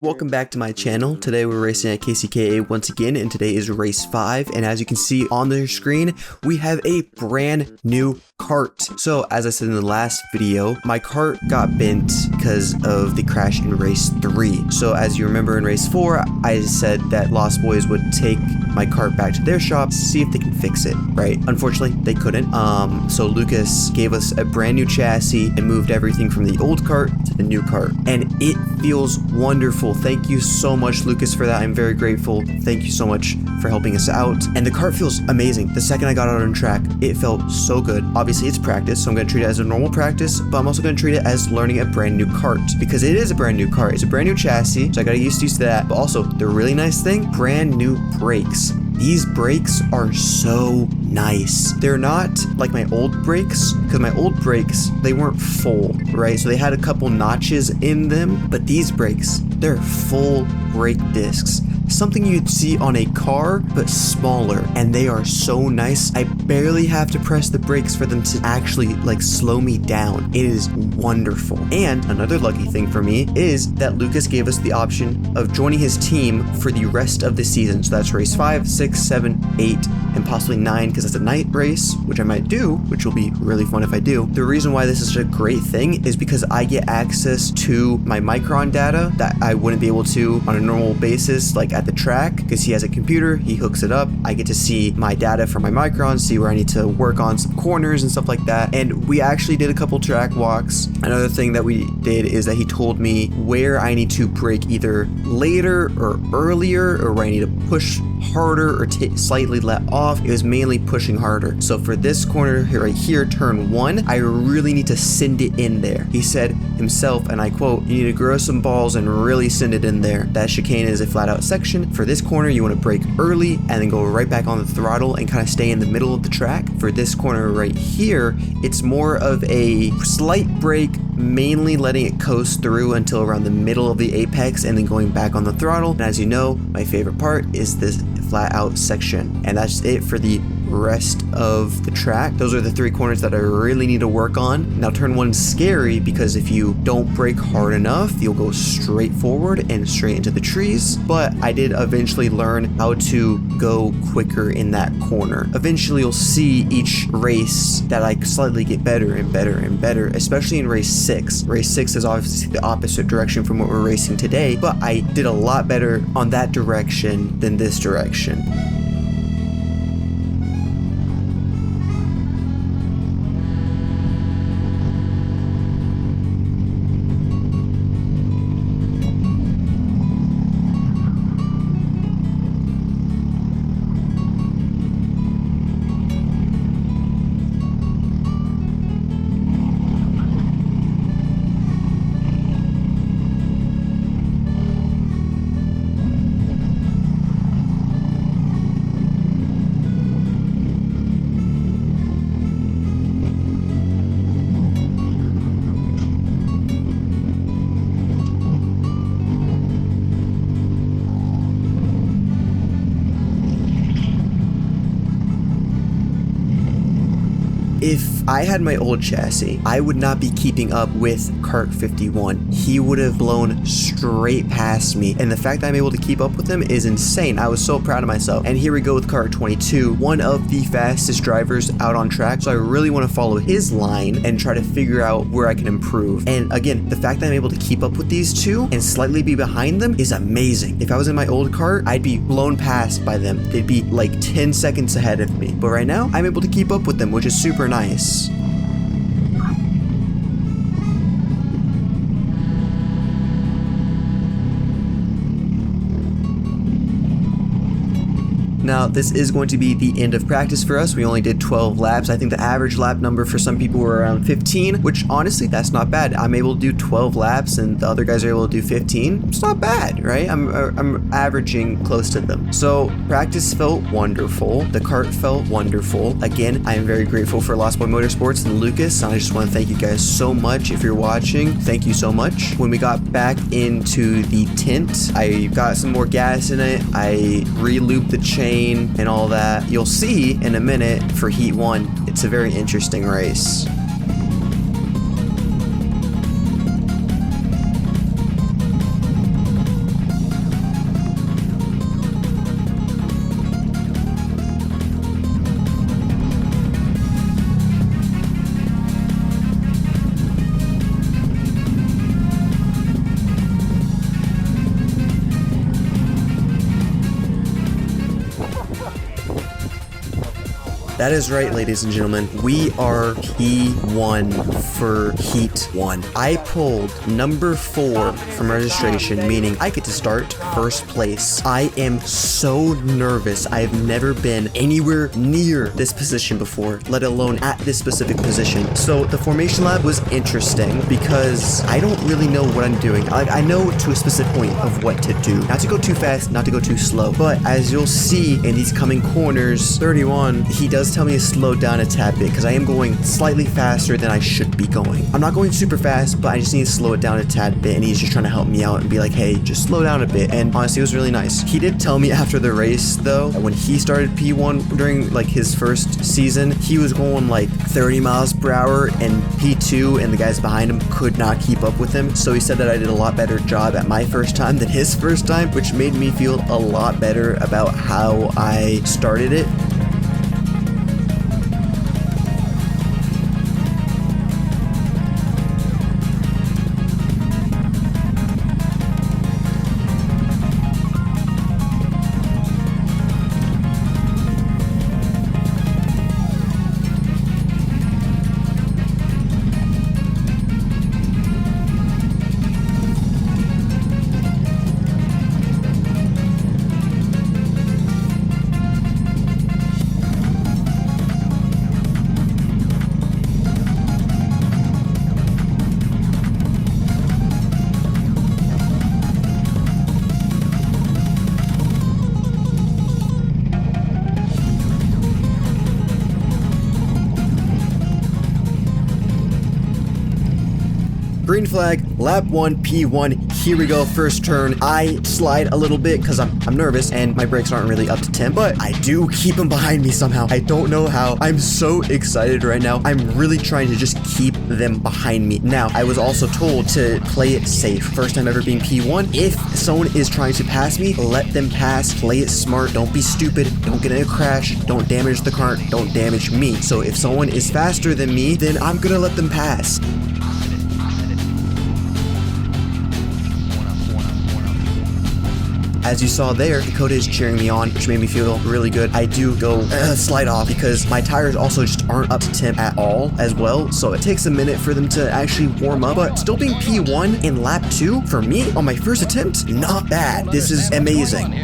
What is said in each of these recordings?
Welcome back to my channel. Today we're racing at KCKA once again, and today is race 5, and as you can see on the screen, we have a brand new kart. So as I said in the last video, my kart got bent because of the crash in race 3. So as you remember in race 4, I said that Lost Boys would take my kart back to their shop, see if they can fix it, right? Unfortunately, they couldn't. So Lucas gave us a brand new chassis and moved everything from the old kart to the new kart, and it feels wonderful. Thank you so much, Lucas, for that. I'm very grateful. Thank you so much for helping us out. And the kart feels amazing. The second I got out on track, it felt so good. Obviously, it's practice, so I'm going to treat it as a normal practice, but I'm also going to treat it as learning a brand new kart, because it is a brand new kart. It's a brand new chassis, so I got to get used to that. But also, the really nice thing, brand new brakes. These brakes are so nice. They're not like my old brakes, because my old brakes, they weren't full, right? So they had a couple notches in them, but these brakes, they're full brake discs. Something you'd see on a car, but smaller, and they are so nice. I barely have to press the brakes for them to actually like slow me down. It is wonderful. And another lucky thing for me is that Lucas gave us the option of joining his team for the rest of the season. So that's race 5, 6, 7, 8, and possibly 9, because it's a night race, which I might do, which will be really fun if I do. The reason why this is such a great thing is because I get access to my Micron data that I wouldn't be able to on a normal basis, like at the track, because he has a computer, he hooks it up. I get to see my data from my Micron, see where I need to work on some corners and stuff like that. And we actually did a couple track walks. Another thing that we did is that he told me where I need to brake either later or earlier, or where I need to push harder or slightly let off. It was mainly pushing harder. So for this corner here, right here, turn 1, I really need to send it in there. He said himself, and I quote, "You need to grow some balls and really send it in there. That chicane is a flat out section. For this corner, you want to brake early and then go right back on the throttle and kind of stay in the middle of the track. For this corner right here, it's more of a slight brake, mainly letting it coast through until around the middle of the apex and then going back on the throttle. And as you know, my favorite part is this flat out section. And that's it for the rest of the track. Those are the 3 corners that I really need to work on. Now turn 1's scary because if you don't brake hard enough, you'll go straight forward and straight into the trees. But I did eventually learn how to go quicker in that corner. Eventually you'll see each race that I slightly get better and better and better, especially in race 6. Race 6 is obviously the opposite direction from what we're racing today, but I did a lot better on that direction than this direction. If I had my old chassis, I would not be keeping up with Kart 51. He would have blown straight past me, and the fact that I'm able to keep up with him is insane. I was so proud of myself. And here we go with Kart 22, one of the fastest drivers out on track, so I really want to follow his line and try to figure out where I can improve. And again, the fact that I'm able to keep up with these two and slightly be behind them is amazing. If I was in my old kart, I'd be blown past by them. They'd be like 10 seconds ahead of me. But right now, I'm able to keep up with them, which is super nice. Now, this is going to be the end of practice for us. We only did 12 laps. I think the average lap number for some people were around 15, which honestly, that's not bad. I'm able to do 12 laps and the other guys are able to do 15. It's not bad, right? I'm averaging close to them. So practice felt wonderful. The kart felt wonderful. Again, I am very grateful for Lost Boy Motorsports and Lucas. And I just want to thank you guys so much. If you're watching, thank you so much. When we got back into the tent, I got some more gas in it. I re-looped the chain and all that. You'll see in a minute for Heat 1. It's a very interesting race. That is right, ladies and gentlemen. We are P1 for Heat 1. I pulled number 4 from registration, meaning I get to start first place. I am so nervous. I have never been anywhere near this position before, let alone at this specific position. So the formation lab was interesting because I don't really know what I'm doing. I know to a specific point of what to do. Not to go too fast, not to go too slow. But as you'll see in these coming corners, 31, he does tell me to slow down a tad bit because I am going slightly faster than I should be going. I'm not going super fast, but I just need to slow it down a tad bit, and he's just trying to help me out and be like, hey, just slow down a bit. And honestly, it was really nice. He did tell me after the race though, that when he started P1 during like his first season, he was going like 30 miles per hour, and P2 and the guys behind him could not keep up with him. So he said that I did a lot better job at my first time than his first time, which made me feel a lot better about how I started it. Green flag, lap 1, P1, here we go, first turn. I slide a little bit because I'm nervous and my brakes aren't really up to 10, but I do keep them behind me somehow. I don't know how. I'm so excited right now. I'm really trying to just keep them behind me. Now, I was also told to play it safe. First time ever being P1. If someone is trying to pass me, let them pass. Play it smart. Don't be stupid. Don't get in a crash. Don't damage the cart. Don't damage me. So if someone is faster than me, then I'm gonna let them pass. As you saw there, Dakota is cheering me on, which made me feel really good. I do go slide off because my tires also just aren't up to temp at all as well. So it takes a minute for them to actually warm up, but still being P1 in lap 2 for me on my first attempt, not bad. This is amazing.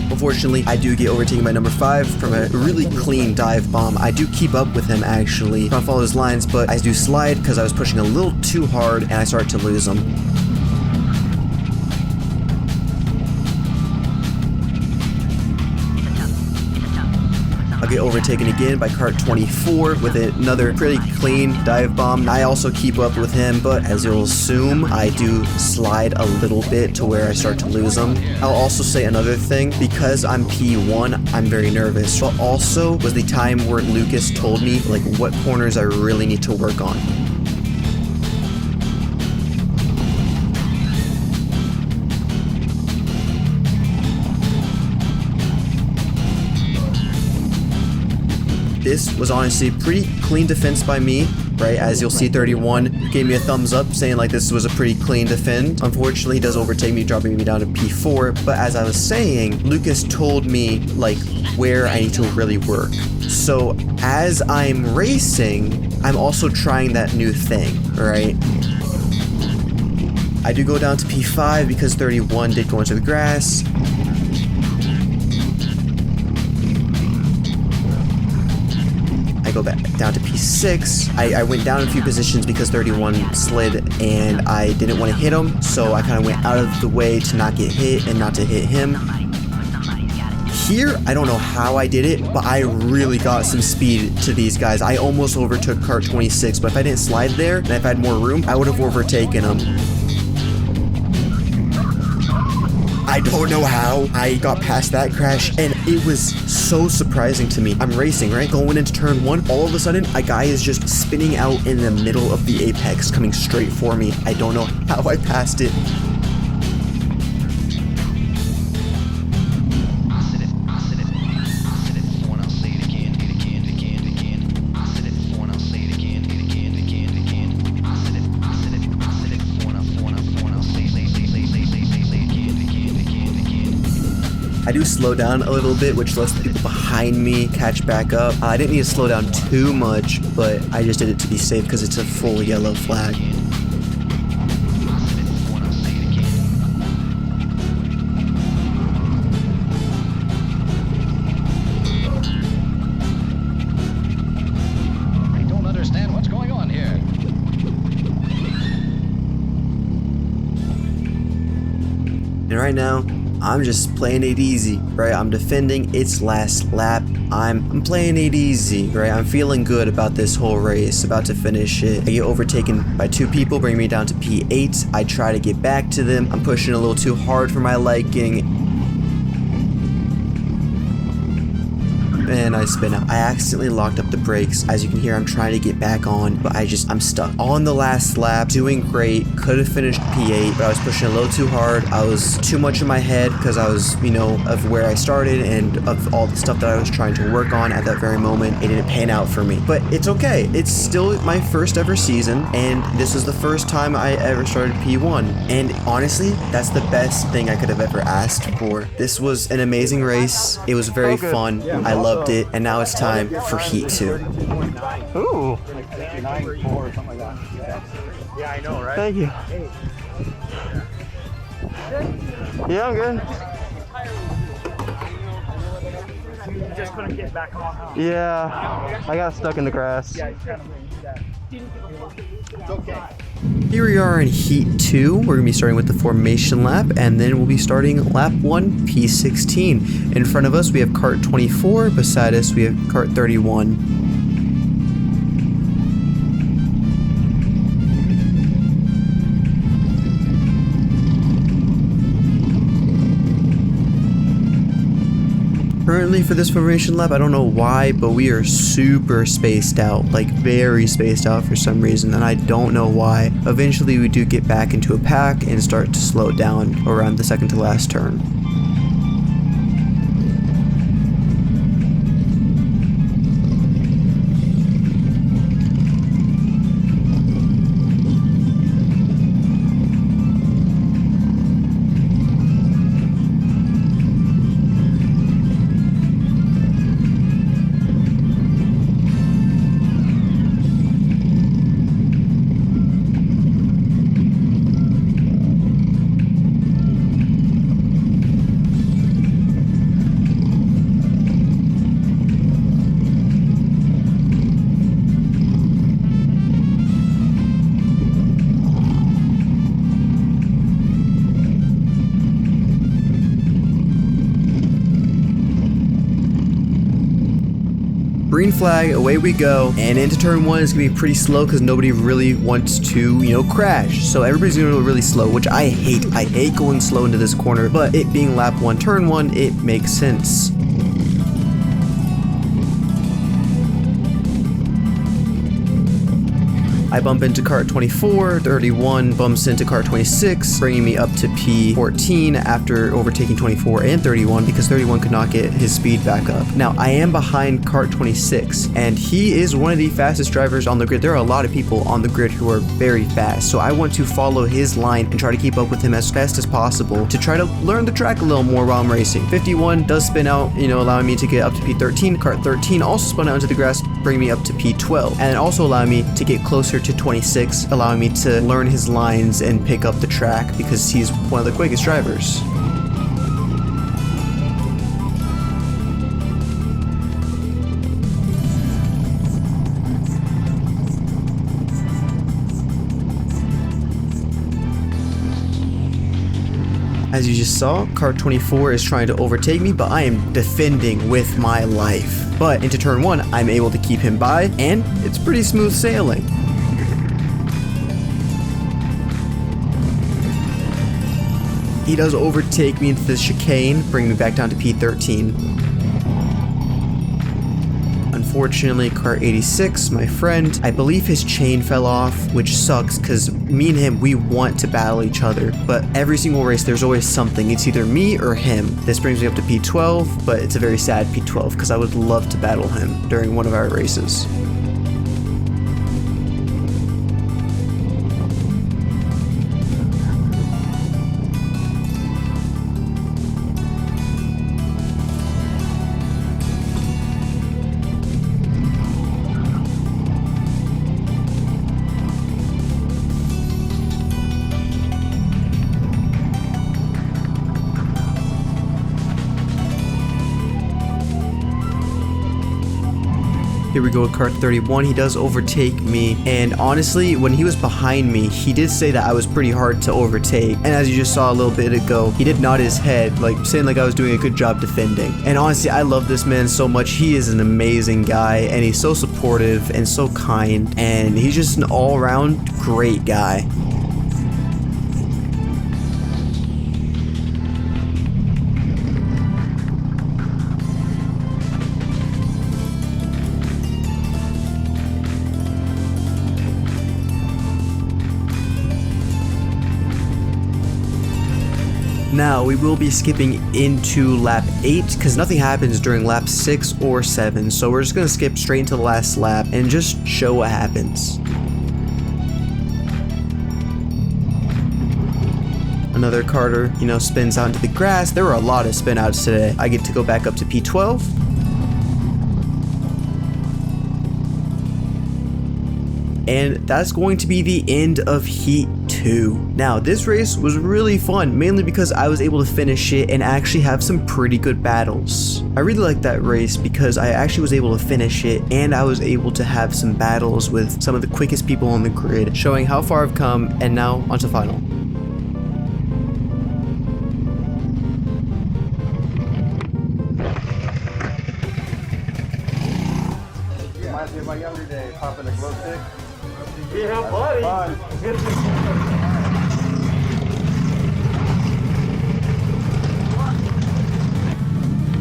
Unfortunately, I do get overtaken by number 5 from a really clean dive bomb. I do keep up with him actually, trying to follow his lines, but I do slide because I was pushing a little too hard and I started to lose him. I'll get overtaken again by kart 24 with another pretty clean dive bomb. I also keep up with him, but as you'll assume, I do slide a little bit to where I start to lose him. I'll also say another thing, because I'm P1, I'm very nervous, but also was the time where Lucas told me like what corners I really need to work on. This was honestly pretty clean defense by me, right? As you'll see, 31 gave me a thumbs up saying like this was a pretty clean defend. Unfortunately, he does overtake me, dropping me down to P4. But as I was saying, Lucas told me like where I need to really work. So as I'm racing, I'm also trying that new thing, right? I do go down to P5 because 31 did go into the grass. Go back down to P6. I went down a few positions because 31 slid and I didn't want to hit him, so I kind of went out of the way to not get hit and not to hit him. Here, I don't know how I did it, but I really got some speed to these guys. I almost overtook kart 26, but if I didn't slide there and if I had more room, I would have overtaken him. I don't know how I got past that crash, and it was so surprising to me. I'm racing, right? Going into turn 1, all of a sudden, a guy is just spinning out in the middle of the apex, coming straight for me. I don't know how I passed it. I do slow down a little bit, which lets the people behind me catch back up. I didn't need to slow down too much, but I just did it to be safe because it's a full yellow flag. And right now, I'm just playing it easy, right? I'm defending its last lap. I'm playing it easy, right? I'm feeling good about this whole race, about to finish it. I get overtaken by 2 people, bring me down to P8. I try to get back to them. I'm pushing a little too hard for my liking. And I spin out. I accidentally locked up the brakes. As you can hear, I'm trying to get back on, but I'm stuck. On the last lap, doing great. Could have finished P8, but I was pushing a little too hard. I was too much in my head because I was, you know, of where I started and of all the stuff that I was trying to work on at that very moment. It didn't pan out for me, but it's okay. It's still my first ever season, and this was the first time I ever started P1. And honestly, that's the best thing I could have ever asked for. This was an amazing race. It was very fun. I loved it, and now it's time for Heat 2. Ooh. Yeah, I know, right? Thank you. Yeah, I'm good. You just couldn't get back on, huh? Yeah, I got stuck in the grass. Yeah, you kind of did that. It's okay. Here we are in Heat 2. We're going to be starting with the formation lap, and then we'll be starting lap 1, P16. In front of us, we have kart 24. Beside us, we have kart 31. Currently for this formation lap, I don't know why, but we are super spaced out, like very spaced out for some reason, and I don't know why. Eventually we do get back into a pack and start to slow down around the second to last turn. Green flag, away we go, and into turn 1 is gonna be pretty slow because nobody really wants to, you know, crash. So everybody's gonna go really slow, which I hate. I hate going slow into this corner, but it being lap 1, turn 1, it makes sense. I bump into kart 24, 31 bumps into kart 26, bringing me up to P14 after overtaking 24 and 31 because 31 could not get his speed back up. Now, I am behind kart 26, and he is one of the fastest drivers on the grid. There are a lot of people on the grid who are very fast, so I want to follow his line and try to keep up with him as fast as possible to try to learn the track a little more while I'm racing. 51 does spin out, you know, allowing me to get up to P13. Kart 13 also spun out into the grass, bringing me up to P12, and also allowing me to get closer to 26, allowing me to learn his lines and pick up the track because he's one of the quickest drivers. As you just saw, kart 24 is trying to overtake me, but I am defending with my life. But into turn 1, I'm able to keep him by, and it's pretty smooth sailing. He does overtake me into the chicane, bringing me back down to P13. Unfortunately, kart 86, my friend, I believe his chain fell off, which sucks because me and him, we want to battle each other. But every single race, there's always something. It's either me or him. This brings me up to P12, but it's a very sad P12 because I would love to battle him during one of our races. Here we go with kart 31. He does overtake me, and honestly, when he was behind me, he did say that I was pretty hard to overtake. And as you just saw a little bit ago, he did nod his head, like saying like I was doing a good job defending. And honestly, I love this man so much. He is an amazing guy, and he's so supportive and so kind, and he's just an all-around great guy. Now, we will be skipping into lap 8 because nothing happens during lap 6 or 7. So we're just going to skip straight into the last lap and just show what happens. Another Carter, spins out into the grass. There were a lot of spin outs today. I get to go back up to P12. And that's going to be the end of Heat 2. Now, this race was really fun, mainly because I was able to finish it and actually have some pretty good battles. I really like that race because I actually was able to finish it, and I was able to have some battles with some of the quickest people on the grid, showing how far I've come. And now, onto final. Reminds me of my younger days, popping a glow stick. Yeah, buddy.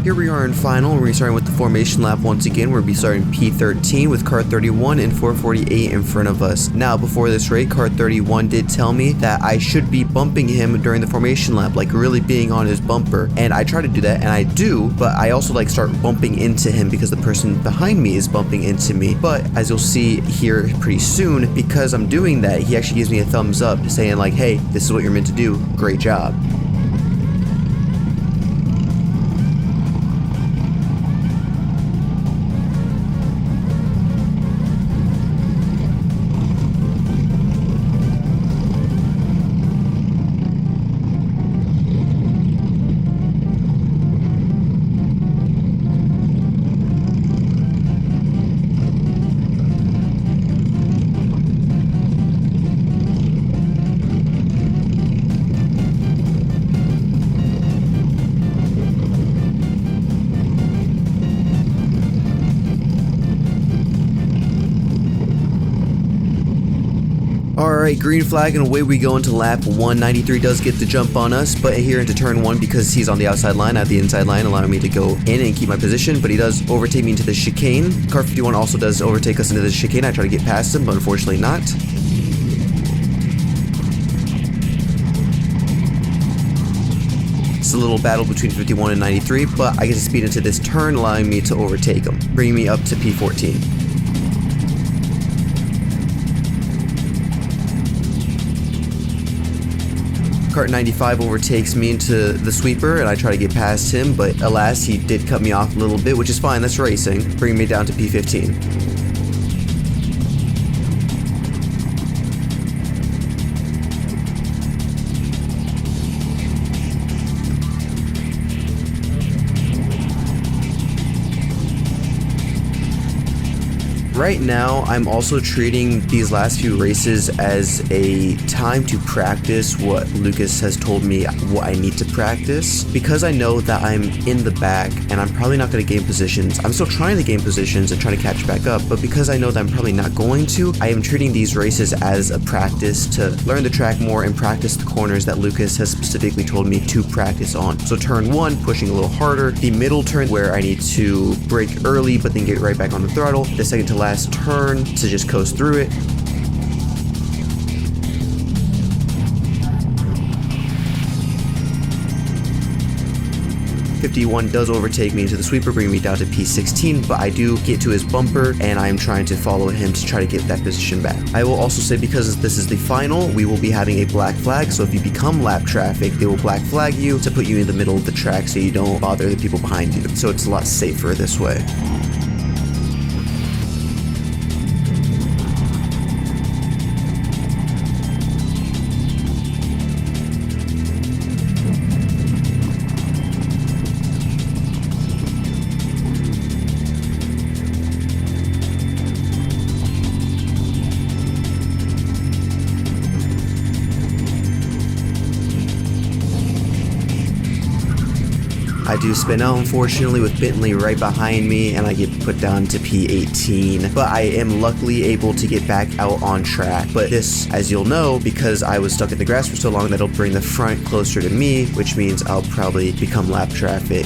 Here we are in final, and we're starting with the formation lap once again. We'll be starting P13 with kart 31 and 448 in front of us. Now, before this race, kart 31 did tell me that I should be bumping him during the formation lap, like really being on his bumper. And I try to do that, and I do, but I also like start bumping into him because the person behind me is bumping into me. But as you'll see here pretty soon, because I'm doing that, he actually gives me a thumbs up saying like, hey, this is what you're meant to do. Great job. Alright, green flag, and away we go into lap 193. Does get the jump on us, but here into turn 1, because he's on the outside line, I have the inside line, allowing me to go in and keep my position, but he does overtake me into the chicane. Kart 51 also does overtake us into the chicane. I try to get past him, but unfortunately not. It's a little battle between 51 and 93, but I get to speed into this turn, allowing me to overtake him, bringing me up to P14. Kart 95 overtakes me into the sweeper, and I try to get past him, but alas, he did cut me off a little bit, which is fine, that's racing, bringing me down to P15. Right now, I'm also treating these last few races as a time to practice what Lucas has told me what I need to practice. Because I know that I'm in the back and I'm probably not going to gain positions. I'm still trying to gain positions and trying to catch back up, but because I know that I'm probably not going to, I am treating these races as a practice to learn the track more and practice the corners that Lucas has specifically told me to practice on. So turn 1, pushing a little harder. The middle turn where I need to brake early but then get right back on the throttle. The second to last turn to just coast through it. '51 does overtake me into the sweeper, bringing me down to P16, but I do get to his bumper and I'm trying to follow him to try to get that position back. I will also say, because this is the final, we will be having a black flag, so if you become lap traffic, they will black flag you to put you in the middle of the track so you don't bother the people behind you. So it's a lot safer this way. do spin out, unfortunately, with Bentley right behind me, and I get put down to P18. But I am luckily able to get back out on track. But this, as you'll know, because I was stuck in the grass for so long, that'll bring the front closer to me, which means I'll probably become lap traffic.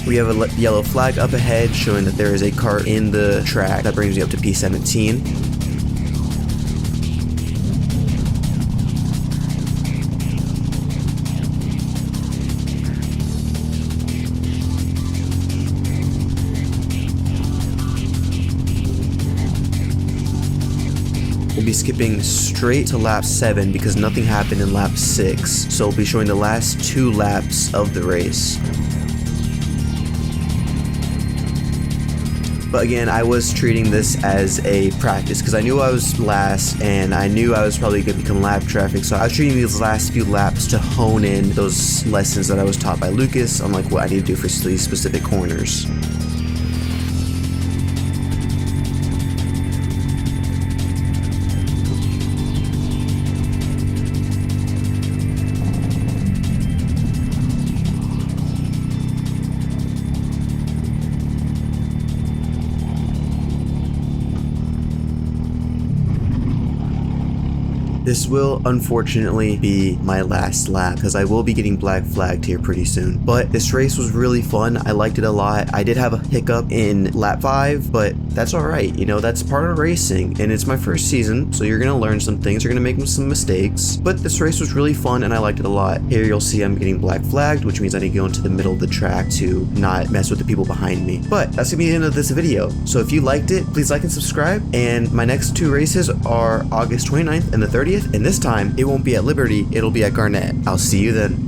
We have a yellow flag up ahead showing that there is a cart in the track. That brings me up to P17. We'll be skipping straight to lap 7 because nothing happened in lap 6. So we'll be showing the last 2 laps of the race. But again, I was treating this as a practice because I knew I was last and I knew I was probably going to become lap traffic. So I was treating these last few laps to hone in those lessons that I was taught by Lucas on like what I need to do for these specific corners. This will unfortunately be my last lap because I will be getting black flagged here pretty soon. But this race was really fun. I liked it a lot. I did have a hiccup in lap 5, but that's all right. You know, that's part of racing and it's my first season. So you're going to learn some things. You're going to make some mistakes. But this race was really fun and I liked it a lot. Here you'll see I'm getting black flagged, which means I need to go into the middle of the track to not mess with the people behind me. But that's going to be the end of this video. So if you liked it, please like and subscribe. And my next 2 races are August 29th and the 30th. And this time, it won't be at Liberty, it'll be at Garnett. I'll see you then.